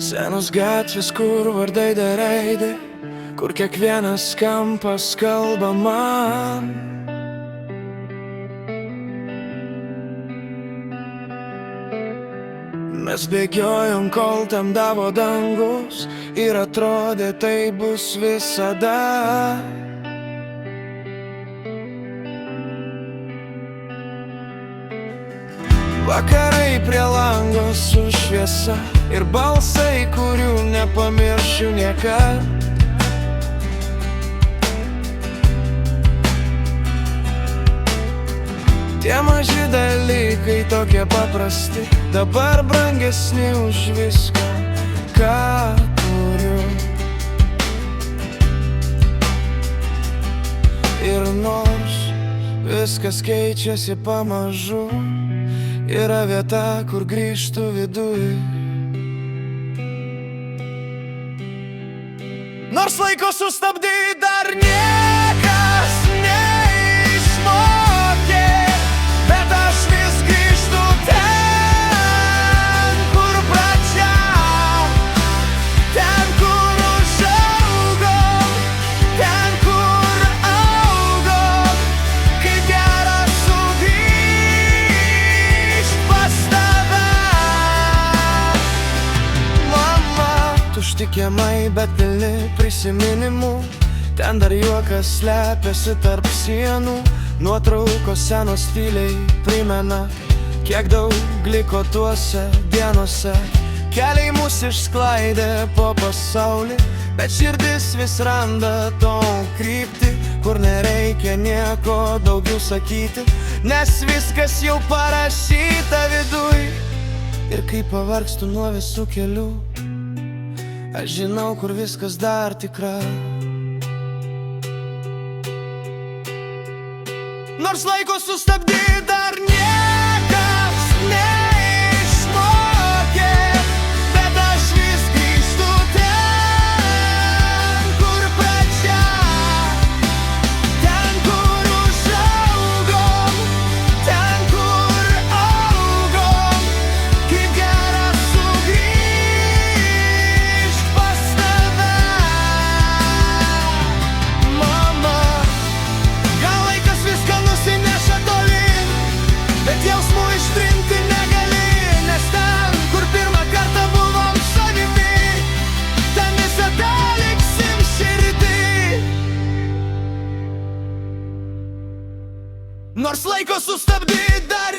Senos gatvės, kur vardai dar aidi, kur kiekvienas kampas kalba man. Mes bėgiojom, kol temdavo dangus, ir atrodė tai bus visada. Vakarai prie lango su šviesa ir balsai, kurių nepamiršiu niekad. Tie maži dalykai tokie paprasti, dabar brangesni už viską, ką turiu. Ir nors viskas keičiasi pamažu, yra vieta, kur grįžtu viduj. Nors laiko sustabdyt dar niekas neišmokė, bet aš vis grįžtu ten, kur pradžia, ten, kur užaugom, ten, kur augom. Kaip gera sugrįžt pas tave, mama. Tušti kiemai, bet pilni prisiminimų, ten dar juokas slepiasi tarp sienų. Nuotraukos senos tyliai primena, kiek daug liko tuose dienose. Keliai mus išsklaidė po pasaulį, bet širdis vis randa ton kryptį, kur nereikia nieko daugiau sakyti, nes viskas jau parašyta viduj. Ir kai pavargstu nuo visų kelių, aš žinau, kur viskas dar tikra. Nors laiko sustabdyt dar niekas neišmokė, bet aš vis grįžtu ten, kur pradžia, ten, kur užaugom, ten, kur augom. Kaip gera sugrįžt pas tave, mama. Gal laikas viską nusineša tolyn, bet jausmų ištrinti negali, nes ten, kur pirmą kartą buvom savimi, ten visada liksim širdį. Nors laiko sustabdyt dar